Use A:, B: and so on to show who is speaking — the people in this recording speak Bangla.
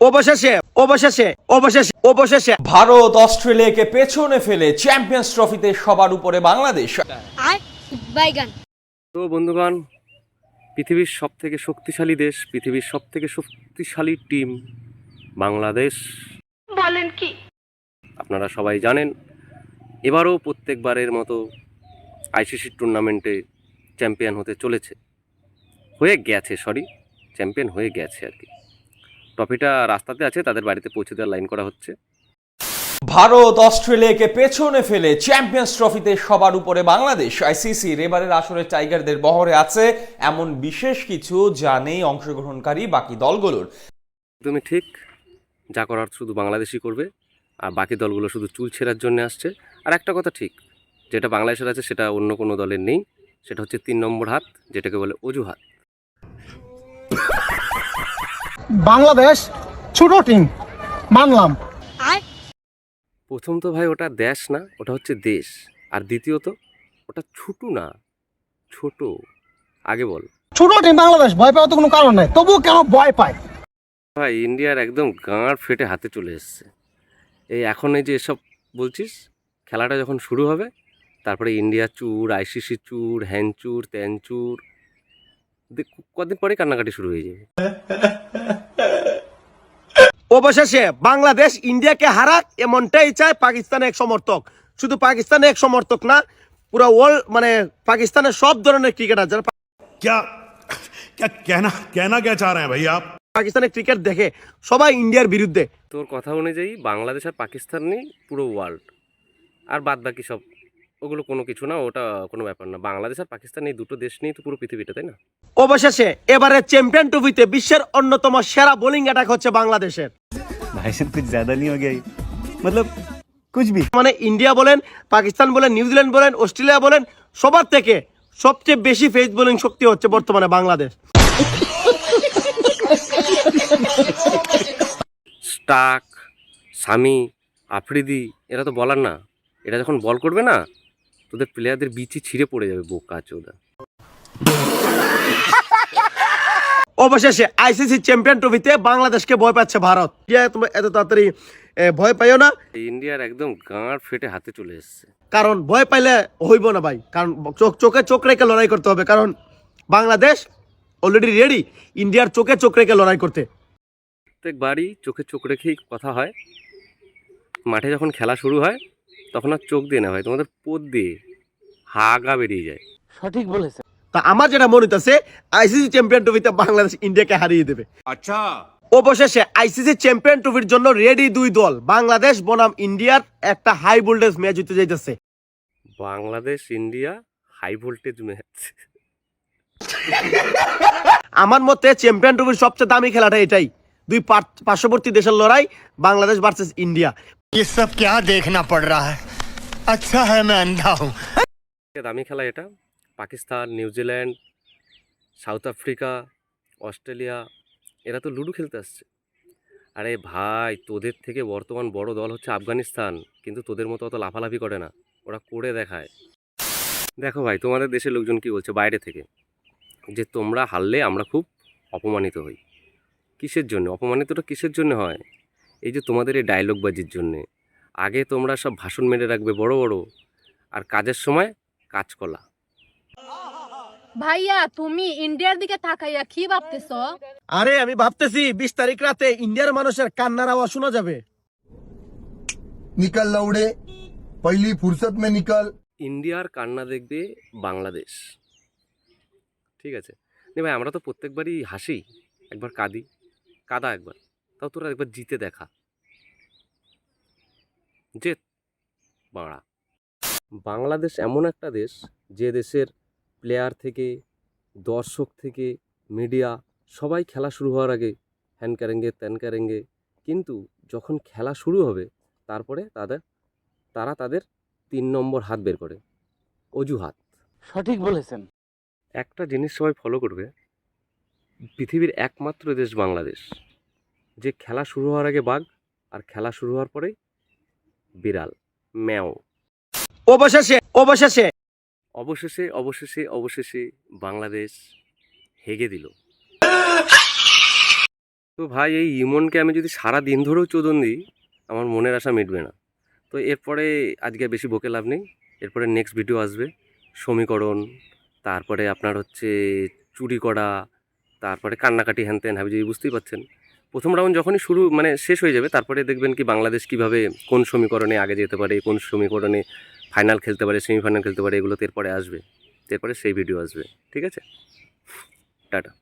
A: অবশেষে অবশেষে অবশেষে অবশেষে
B: ভারত অস্ট্রেলিয়াকে পেছনে ফেলে চ্যাম্পিয়ন্স ট্রফিতে সবার উপরে বাংলাদেশ।
C: তো বন্ধুগণ, পৃথিবীর সবথেকে শক্তিশালী দেশ, পৃথিবীর সবথেকে শক্তিশালী টিম বাংলাদেশ।
D: বলেন কি?
C: আপনারা সবাই জানেন, এবারও প্রত্যেকবারের মতো আইসিসি টুর্নামেন্টে চ্যাম্পিয়ন হতে চলেছে, চ্যাম্পিয়ন হয়ে গেছে আর কি। ট্রফিটা রাস্তাতে আছে, তাদের বাড়িতে পৌঁছে দেওয়ার লাইন করা হচ্ছে।
B: ভারত অস্ট্রেলিয়াকে পেছনে ফেলে চ্যাম্পিয়ন্স ট্রফিতে সবার উপরে বাংলাদেশ। আইসিসির এবারের আসরে টাইগারদের বহরে আছে এমন বিশেষ কিছু যা নেই অংশগ্রহণকারী বাকি দলগুলোর।
C: তুমি ঠিক, যা করার শুধু বাংলাদেশই করবে, আর বাকি দলগুলো শুধু চুল ছেঁড়ার জন্য আসছে। আর একটা কথা ঠিক, যেটা বাংলাদেশের আছে সেটা অন্য কোনো দলের নেই, সেটা হচ্ছে 3 নম্বর হাত, যেটাকে বলে অজুহাত।
E: বাংলাদেশ ছোট টিম মানলাম।
C: প্রথম তো ভাই ওটা দেশ না, ওটা হচ্ছে দেশ। আর দ্বিতীয়ত ওটা ছোটো না, ছোট। আগে বল
E: ছোট টিম বাংলাদেশ, ভয় পাওয়ার তো কোনো কারণ নাই, তবুও কেন ভয় পায়?
C: ভাই, ইন্ডিয়ার একদম গাঁড় ফেটে হাতে চলে এসছে। এখন এই যে এসব বলছিস, খেলাটা যখন শুরু হবে তারপরে ইন্ডিয়া চুর, আইসিসি চুর, হ্যান চুর, ত্যান চুর, কদিন পরে কান্নাকাটি শুরু হয়ে যাবে।
A: অবশেষে বাংলাদেশ ইন্ডিয়াকে হারাক এমনটাই চায় পাকিস্তানের এক সমর্থক। শুধু পাকিস্তানের এক সমর্থক না, পুরো ওয়ার্ল্ড, মানে পাকিস্তানের সব ধরনের ক্রিকেটার যারা
F: क्या क्या कहना कहना क्या चाह रहे हैं भाई आप?
A: পাকিস্তানের ক্রিকেট দেখে সবাই ইন্ডিয়ার বিরুদ্ধে।
C: তোর কথা অনুযায়ী বাংলাদেশ আর পাকিস্তান নেই পুরো ওয়ার্ল্ড, আর বাদ বাকি সব ওগুলো কোনো কিছু না, ওটা কোনো ব্যাপার না। বাংলাদেশ আর পাকিস্তান এই দুটো দেশ নেই তো পুরো পৃথিবীটা, তাই না?
A: অবশেষে এবারে চ্যাম্পিয়ন ট্রফিতে বিশ্বের অন্যতম সেরা বোলিং অ্যাটাক হচ্ছে বাংলাদেশের।
G: भाई साहब कुछ ज्यादा नहीं हो गया ये? मतलब कुछ भी।
A: মানে ইন্ডিয়া বলেন, পাকিস্তান বলেন, নিউজিল্যান্ড বলেন, অস্ট্রেলিয়া বলেন, সবার থেকে সবচেয়ে বেশি পেস বোলিং শক্তি হচ্ছে বর্তমানে বাংলাদেশ।
C: স্টাক, সামি, আফ্রিদি, এরা তো বলার না। এটা যখন বল করবে না, তোদের প্লেয়ারদের বিচি ছিঁড়ে পড়ে যাবে, বোকা চোদা।
A: অবশেষে আইসিসি চ্যাম্পিয়ন ট্রফিতে বাংলাদেশকে ভয় পাচ্ছে ভারত। তোমরা এত তাড়াতাড়ি ভয় পাইও না,
C: ইন্ডিয়ার একদম গাঁড় ফেটে হাতে চলে এসছে।
A: কারণ ভয় পাইলে হইব না ভাই, কারণ চোখে চোখ রেখে লড়াই করতে হবে, কারণ বাংলাদেশ অলরেডি রেডি ইন্ডিয়ার চোখে চোখ রেখে লড়াই করতে।
C: প্রত্যেকবারই চোখে চোখ রেখেই কথা হয়। মাঠে যখন খেলা শুরু হয় তখন আর চোখ দিয়ে না ভাই, তোমাদের পোদ দিয়ে হাগা বেরিয়ে যায়।
A: তা আমার যেটা মনে হইতেছে, আইসিসি চ্যাম্পিয়ন ট্রফিতে বাংলাদেশ ইন্ডিয়াকে হারিয়ে দেবে।
F: अच्छा,
A: অবশেষে আইসিসি চ্যাম্পিয়ন ট্রফির জন্য রেডি দুই দল, বাংলাদেশ বনাম ইন্ডিয়ার একটা হাই ভোল্টেজ ম্যাচ হতে যাইতেছে।
C: Bangladesh India high voltage match.
A: আমার মতে চ্যাম্পিয়ন ট্রফির সবচেয়ে দামি খেলাটা এটাই, দুই পার্শ্ববর্তী দেশের লড়াই, বাংলাদেশ ভার্সেস ইন্ডিয়া।
G: ये सब क्या देखना पड़ रहा है? अच्छा है मैं अंधा हूँ।
C: দামি খেলা এটা। Pakistan, New Zealand, south Africa, Australia, এরা তো লুডো খেলতে আসছে। আরে ভাই, তোদের থেকে বর্তমান বড় দল হচ্ছে আফগানিস্তান, কিন্তু তোদের মতো অত লাফালাফি করে না, ওরা করে দেখায়। দেখো ভাই, তোমাদের দেশের লোকজন কি বলছে বাইরে থেকে, যে তোমরা হারলে আমরা খুব অপমানিত হই। কিসের জন্য অপমানিতটা, কিসের জন্য হয়? এই যে তোমাদের এই ডায়লগবাজির জন্যে। আগে তোমরা সব ভাষণ মেরে রাখবে বড় বড়, আর কাজের সময় কাজকলা।
D: ভাইয়া, তুমি ইন্ডিয়ার দিকে তাকাইয়া কি ভাবতেছ?
A: আরে আমি ভাবতেছি 20 তারিখ রাতে ইন্ডিয়ার মানুষের কান্নার আওয়াজ শোনা যাবে।
H: निकल लौड़े, पहली फुर्सत में निकल।
C: ইন্ডিয়ার কান্না দেখবে বাংলাদেশ, ঠিক আছে? নে ভাই, আমরা তো প্রত্যেকবারই হাসি, একবার কাদা একবার, তাও তোরা একবার জিতে দেখা। জেত বাংলা। বাংলাদেশ এমন একটা দেশ, যে দেশের প্লেয়ার থেকে, দর্শক থেকে, মিডিয়া সবাই খেলা শুরু হওয়ার আগে হ্যান ক্যারেঙ্গে ত্যান ক্যারেঙ্গে, কিন্তু যখন খেলা শুরু হবে তারপরে তারা তাদের 3 নম্বর হাত বের করে, অজুহাত।
G: সঠিক বলেছেন।
C: একটা জিনিস সবাই ফলো করবে, পৃথিবীর একমাত্র দেশ বাংলাদেশ, যে খেলা শুরু হওয়ার আগে বাঘ, আর খেলা শুরু হওয়ার পরেই বিড়াল, ম্যাও।
A: অবশেষে অবশেষে
C: অবশেষে অবশেষে অবশেষে বাংলাদেশ হেগে দিল। তো তো ভাই এই ইমনকে আমি যদি সারা দিন ধরেও চোদন দিই আমার মনের আশা মিটবে না। তো এরপরে আজকে বেশি বকে লাভ নেই, এরপরে নেক্সট ভিডিও আসবে সমীকরণ, তারপরে আপনার হচ্ছে চুরি করা, তারপরে কান্নাকাটি হ্যান ত্যান হাবি, বুঝতেই পারছেন। প্রথম রাউন্ড যখনই শুরু মানে শেষ হয়ে যাবে তারপরে দেখবেন কি বাংলাদেশ কিভাবে কোন সমীকরণে আগে যেতে পারে, কোন সমীকরণে ফাইনাল খেলতে পারে, সেমিফাইনাল খেলতে পারে, এগুলো তো এরপরে আসবে, এরপরে সেই ভিডিও আসবে। ঠিক আছে, টাটা।